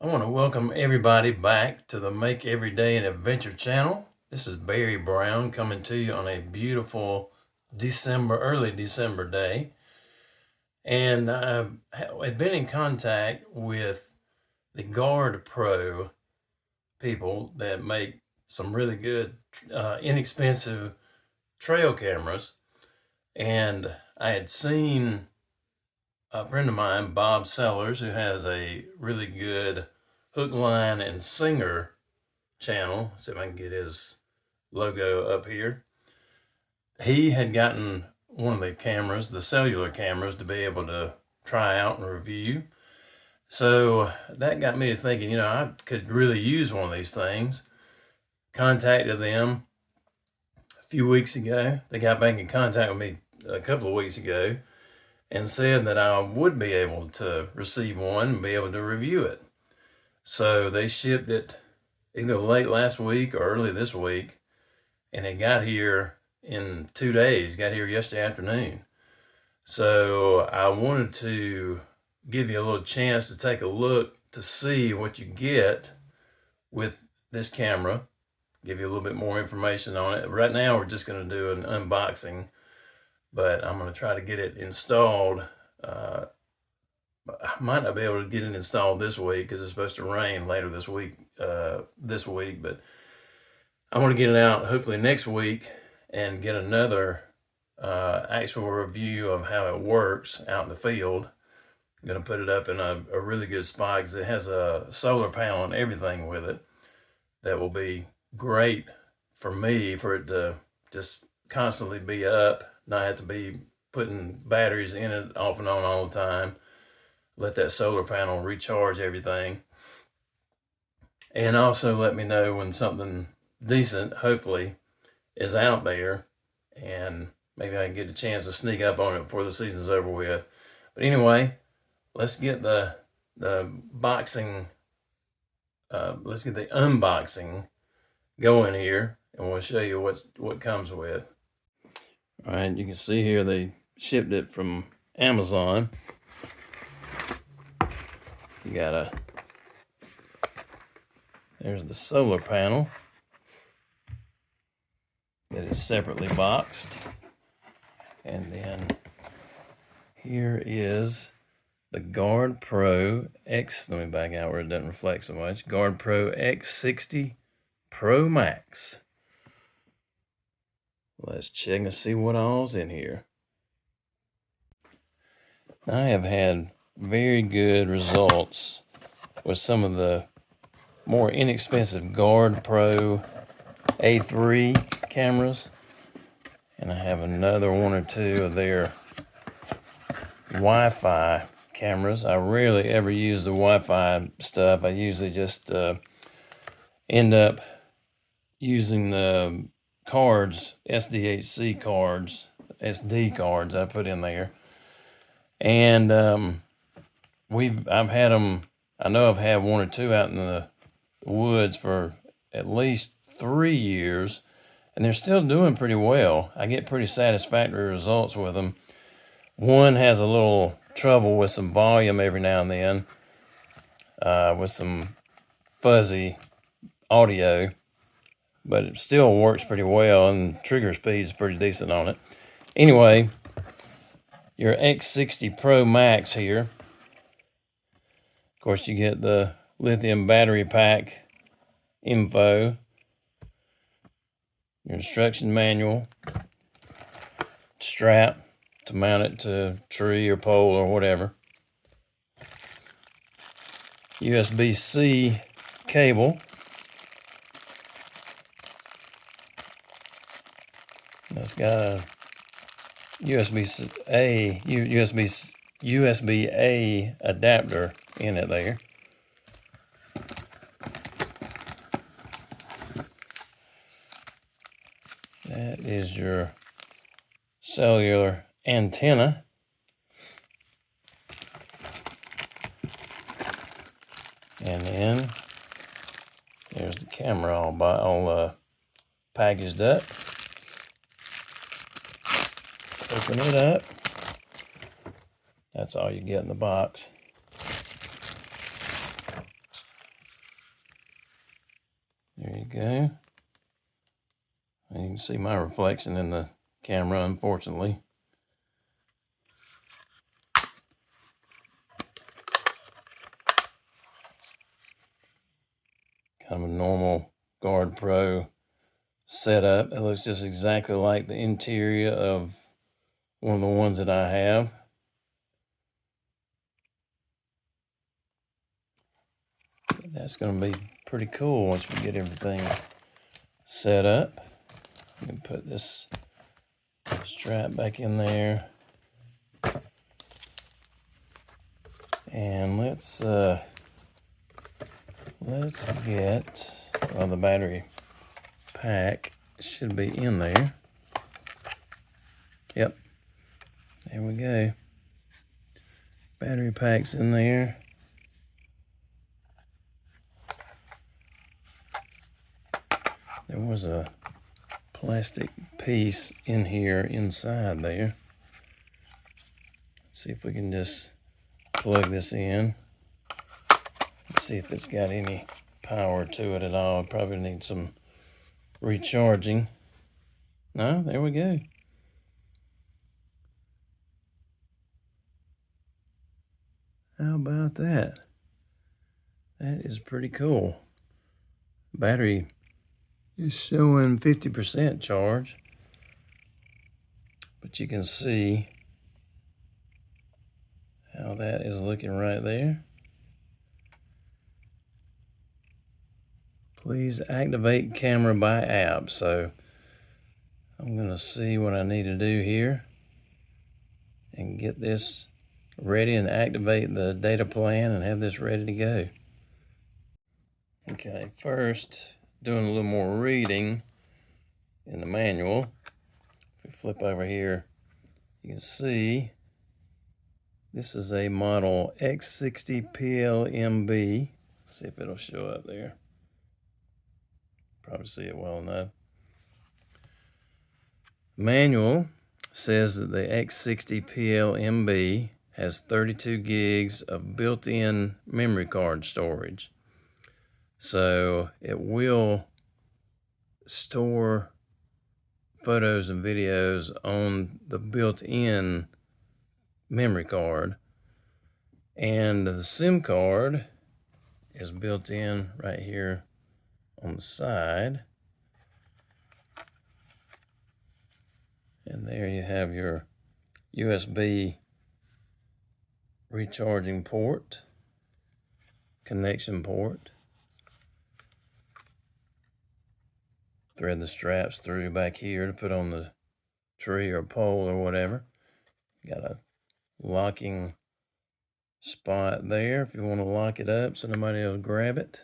I want to welcome everybody back to the Make Every Day an Adventure channel. This is Barry Brown coming to you on a beautiful early December day. And I've been in contact with the GardePro people that make some really good, inexpensive trail cameras. And I had seen a friend of mine, Bob Sellers, who has a really good hook, line, and singer channel. See if I can get his logo up here. He had gotten one of the cameras, the cellular cameras, to be able to try out and review. So that got me to thinking, I could really use one of these things. Contacted them a few weeks ago. They got back in contact with me a couple of weeks ago and said that I would be able to receive one and be able to review it. So they shipped it either late last week or early this week, and it got here in 2 days, got here yesterday afternoon. So I wanted to give you a little chance to take a look to see what you get with this camera, give you a little bit more information on it. Right now we're just going to do an unboxing, but I'm going to try to get it installed. I might not be able to get it installed this week because it's supposed to rain later this week, but I want to get it out hopefully next week and get another actual review of how it works out in the field. I'm going to put it up in a really good spot because it has a solar panel and everything with it that will be great for me, for it to just constantly be up, not have to be putting batteries in it off and on all the time. Let that solar panel recharge everything. And also let me know when something decent, hopefully, is out there, and maybe I can get a chance to sneak up on it before the season's over with. But anyway, let's get the unboxing going here, and we'll show you what comes with. All right, you can see here they shipped it from Amazon. You got there's the solar panel that is separately boxed. And then here is the GardePro X, let me back out where it doesn't reflect so much, GardePro X60 Pro Max. Let's check and see what all's in here. I have had very good results with some of the more inexpensive GardePro A3 cameras, and I have another one or two of their Wi-Fi cameras. I rarely ever use the Wi-Fi stuff. I usually just end up using the cards, SD cards I put in there. And I've had them, I know I've had one or two out in the woods for at least 3 years, and they're still doing pretty well. I get pretty satisfactory results with them. One has a little trouble with some volume every now and then, with some fuzzy audio, but it still works pretty well, and trigger speed is pretty decent on it. Anyway, your X60 Pro Max here. Of course, you get the lithium battery pack info, your instruction manual, strap to mount it to a tree or pole or whatever, USB-C cable, that's got a USB-A adapter in it there. That is your cellular antenna. And then there's the camera all packaged up. Let's open it up. That's all you get in the box. go. And you can see my reflection in the camera, unfortunately. Kind of a normal GardePro setup. It looks just exactly like the interior of one of the ones that I have. That's going to be pretty cool once we get everything set up. You can put this strap back in there. And let's get, well, the battery pack should be in there. Yep, there we go. Battery pack's in there. There was a plastic piece in here inside there. Let's see if we can just plug this in. Let's see if it's got any power to it at all. It probably needs some recharging. No, there we go. How about that? That is pretty cool. Battery is showing 50% charge, but you can see how that is looking right there. Please activate camera by app. So I'm going to see what I need to do here and get this ready and activate the data plan and have this ready to go. Okay, first doing a little more reading in the manual. If we flip over here, you can see this is a model X60 PLMB. Let's see if it'll show up there. Probably see it well enough. Manual says that the X60 PLMB has 32 gigs of built-in memory card storage. So it will store photos and videos on the built-in memory card. And the SIM card is built in right here on the side. And there you have your USB recharging port, connection port. Thread the straps through back here to put on the tree or pole or whatever. Got a locking spot there if you want to lock it up so nobody will grab it.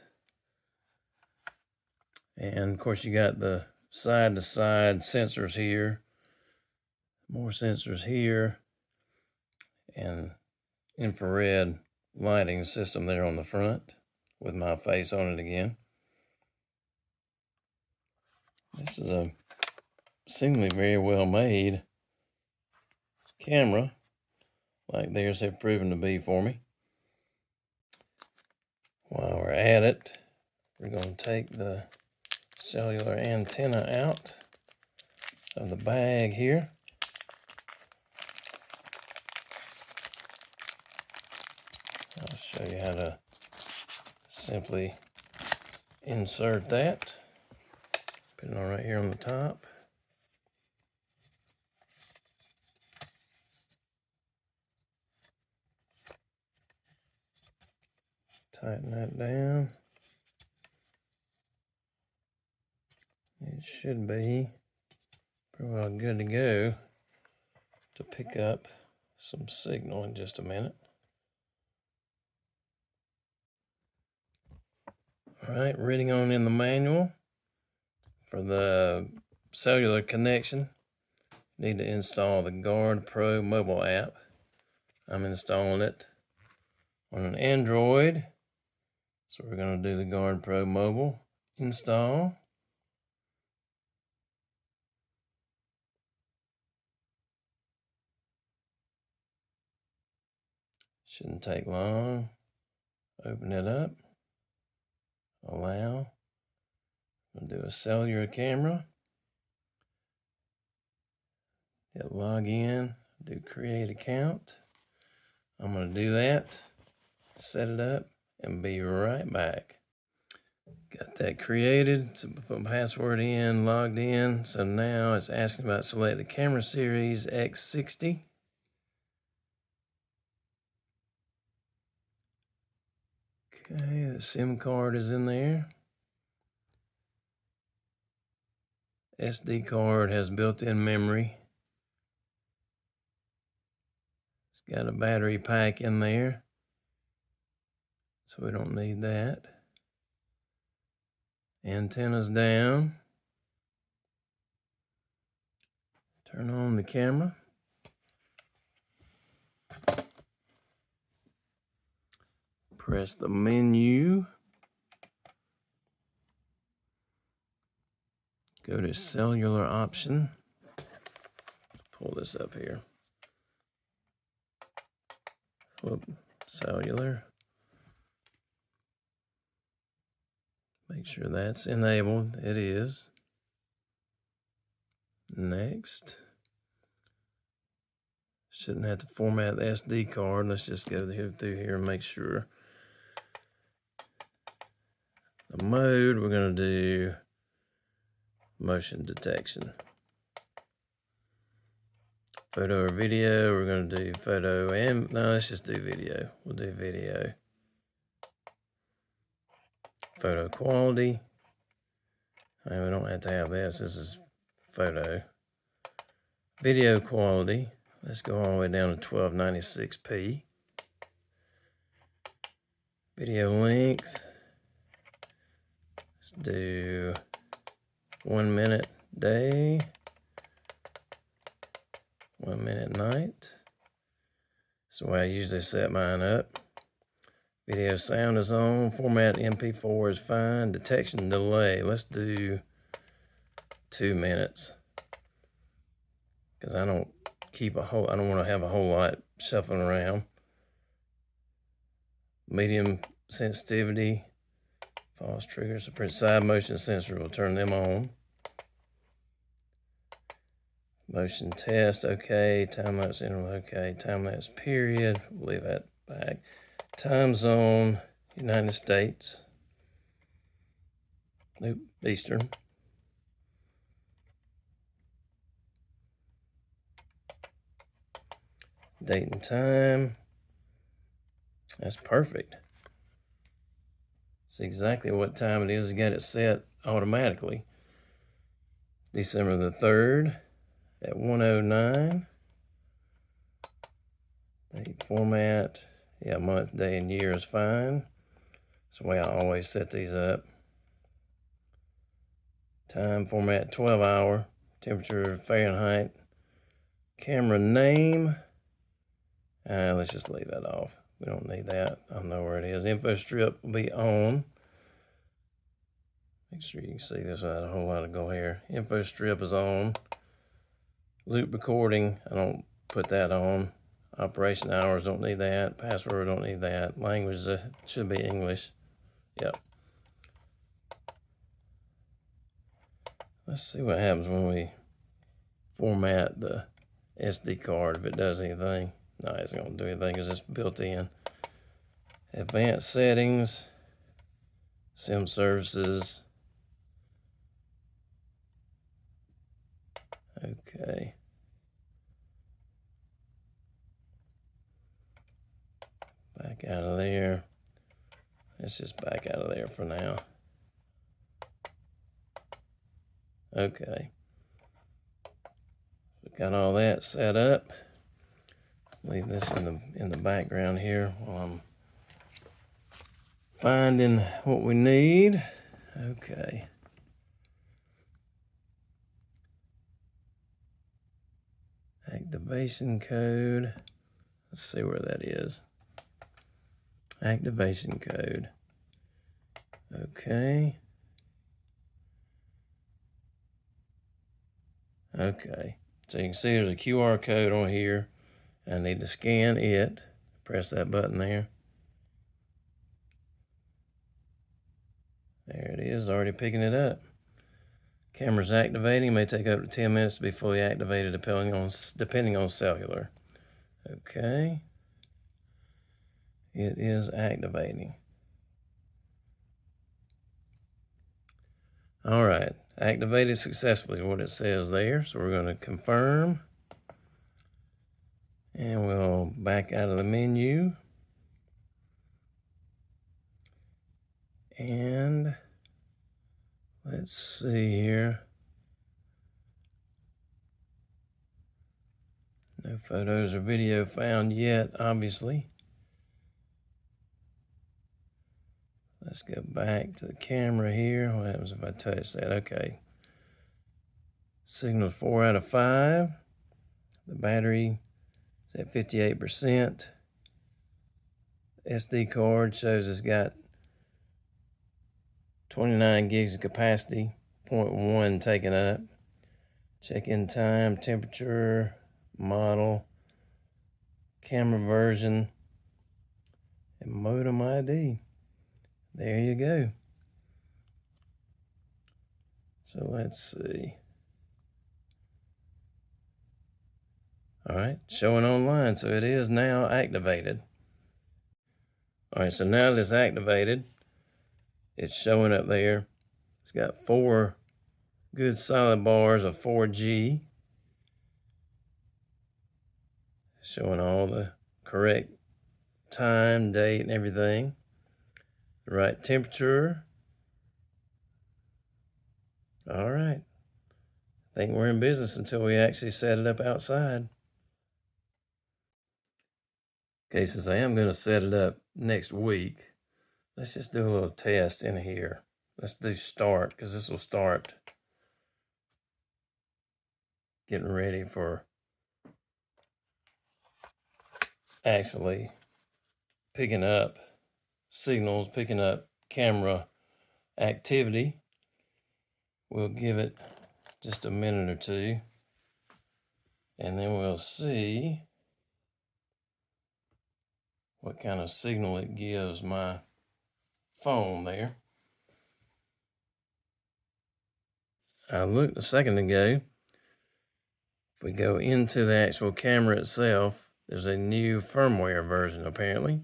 And of course you got the side-to-side sensors here. More sensors here, and infrared lighting system there on the front with my face on it again. This is a seemingly very well made camera, like theirs have proven to be for me. While we're at it, we're going to take the cellular antenna out of the bag here. I'll show you how to simply insert that. Put it on right here on the top. Tighten that down. It should be pretty well good to go to pick up some signal in just a minute. All right, reading on in the manual. For the cellular connection, need to install the GardePro Mobile app. I'm installing it on an Android. So we're going to do the GardePro Mobile install. Shouldn't take long. Open it up. Allow. I'll do a cellular camera. Hit log in, do create account. I'm going to do that, set it up, and be right back. Got that created, so put password in, logged in. So now it's asking about select the camera series X60. Okay, the SIM card is in there. SD card has built-in memory. It's got a battery pack in there, so we don't need that. Antenna's down. Turn on the camera. Press the menu. Go to cellular option. Pull this up here. Whoop, cellular. Make sure that's enabled. It is. Next. Shouldn't have to format the SD card. Let's just go through here and make sure. The mode, we're going to do motion detection. Photo or video, we're going to do photo and, no, let's just do video. We'll do video. Photo quality. And we don't have to have this. This is photo. Video quality. Let's go all the way down to 1296p. Video length. Let's do 1 minute day. 1 minute night. That's the way I usually set mine up. Video sound is on. Format MP4 is fine. Detection delay. Let's do 2 minutes. Because I don't want to have a whole lot shuffling around. Medium sensitivity. False triggers. Side motion sensor will turn them on. Motion test, okay. Time lapse interval, okay. Time lapse period, we'll leave that back. Time zone, United States. Nope, Eastern. Date and time. That's perfect. It's exactly what time it is. Got it set automatically. December the 3rd at 1:09. Date format. Yeah, month, day, and year is fine. That's the way I always set these up. Time format 12 hour. Temperature Fahrenheit. Camera name. Let's just leave that off. We don't need that. I know where it is. Info strip will be on. Make sure you can see this without a whole lot of glare. Info strip is on. Loop recording, I don't put that on. Operation hours, don't need that. Password, don't need that. Language should be English. Yep. Let's see what happens when we format the SD card, if it does anything. No, it's not going to do anything because it's built in. Advanced settings, SIM services. Okay. Back out of there. Let's just back out of there for now. Okay. We got all that set up. Leave this in the background here while I'm finding what we need. Okay. Activation code. Let's see where that is. Activation code. Okay. Okay. So you can see there's a QR code on here. I need to scan it. Press that button there. There it is, already picking it up. Camera's activating. It may take up to 10 minutes to be fully activated depending on cellular. Okay. It is activating. All right. Activated successfully is what it says there. So we're going to confirm. And we'll back out of the menu. And let's see here. No photos or video found yet, obviously. Let's go back to the camera here. What happens if I touch that? Okay. Signal 4 out of 5. The battery is at 58%. SD card shows it's got 29 gigs of capacity, 0.1 taken up. Check-in time, temperature, model, camera version, and modem ID. There you go. So let's see. All right, showing online, so it is now activated. All right, so now that it's activated, it's showing up there. It's got 4 good solid bars of 4G. Showing all the correct time, date, and everything. The right temperature. All right. I think we're in business until we actually set it up outside. Okay, since I am going to set it up next week, let's just do a little test in here. Let's do start, because this will start getting ready for actually picking up signals, picking up camera activity. We'll give it just a minute or two, and then we'll see what kind of signal it gives my phone there. I looked a second ago. If we go into the actual camera itself, there's a new firmware version apparently.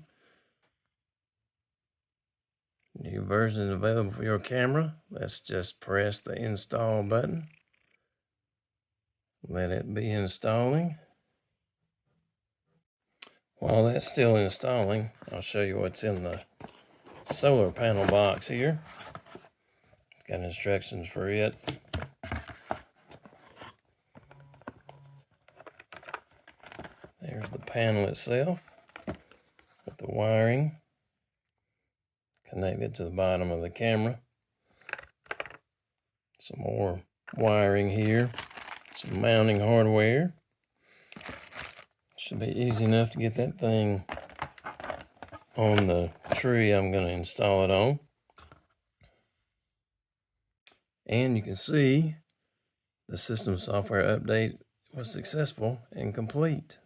New version available for your camera. Let's just press the install button. Let it be installing. While that's still installing, I'll show you what's in the solar panel box here. It's got instructions for it. There's the panel itself with the wiring connected to the bottom of the camera. Some more wiring here, some mounting hardware. Should be easy enough to get that thing on the tree I'm going to install it on. And you can see the system software update was successful and complete.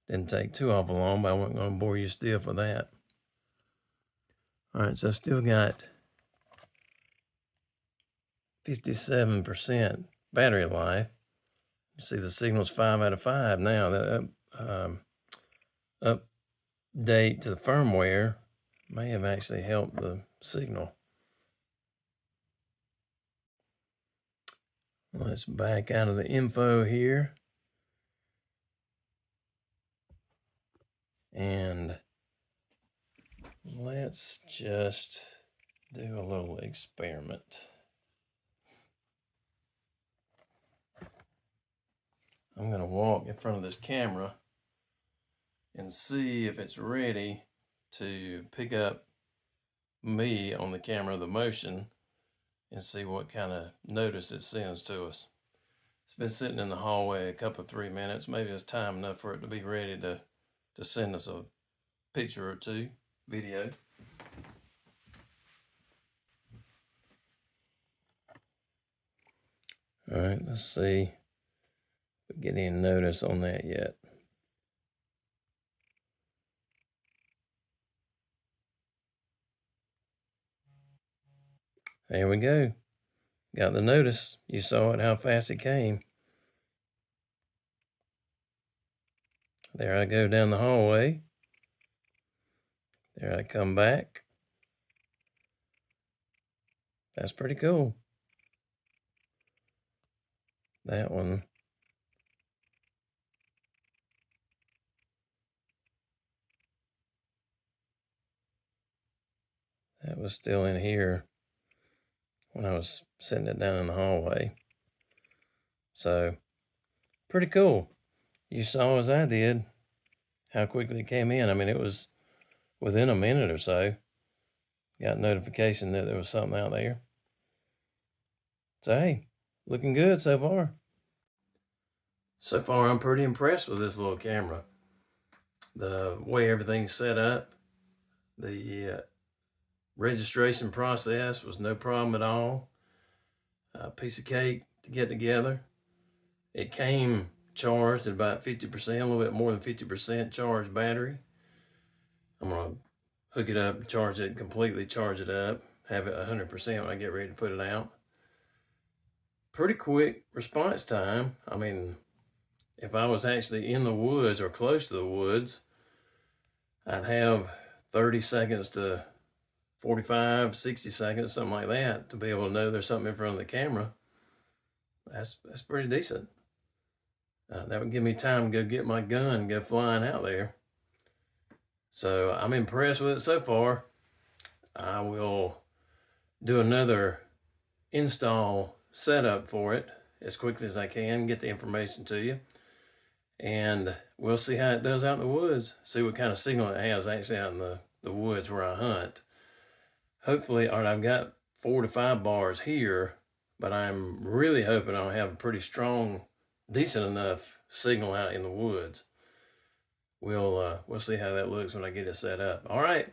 Didn't take too awful long, but I wasn't going to bore you stiff with that. All right, so I've still got 57% battery life. You see the signal's 5 out of 5 now. The update to the firmware may have actually helped the signal. Let's back out of the info here. And let's just do a little experiment. I'm going to walk in front of this camera and see if it's ready to pick up me on the camera, the motion, and see what kind of notice it sends to us. It's been sitting in the hallway a couple of 3 minutes. Maybe it's time enough for it to be ready to send us a picture or two, video. All right, let's see if we get any notice on that yet. There we go. Got the notice. You saw it, how fast it came. There I go down the hallway. There I come back. That's pretty cool. That one. That was still in here when I was setting it down in the hallway. So, pretty cool. You saw as I did how quickly it came in. I mean, it was within a minute or so. Got notification that there was something out there. So, hey, looking good so far. So far, I'm pretty impressed with this little camera. The way everything's set up, the registration process was no problem at all. A piece of cake to get together. It came charged at about 50%, a little bit more than 50% charged battery. I'm going to hook it up, charge it completely, charge it up, have it 100% when I get ready to put it out. Pretty quick response time. I mean, if I was actually in the woods or close to the woods, I'd have 30 seconds to 45, 60 seconds, something like that, to be able to know there's something in front of the camera. That's pretty decent. That would give me time to go get my gun and go flying out there. So I'm impressed with it so far. I will do another install setup for it as quickly as I can, get the information to you. And we'll see how it does out in the woods, see what kind of signal it has actually out in the woods where I hunt. Hopefully, I've got 4 to 5 bars here, but I'm really hoping I'll have a pretty strong, decent enough signal out in the woods. We'll see how that looks when I get it set up. All right.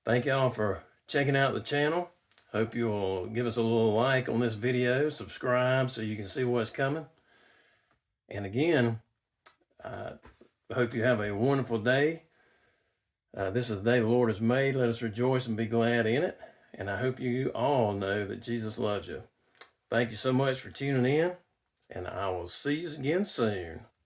Thank y'all for checking out the channel. Hope you will give us a little like on this video, subscribe so you can see what's coming. And again, I hope you have a wonderful day. This is the day the Lord has made. Let us rejoice and be glad in it. And I hope you all know that Jesus loves you. Thank you so much for tuning in, and I will see you again soon.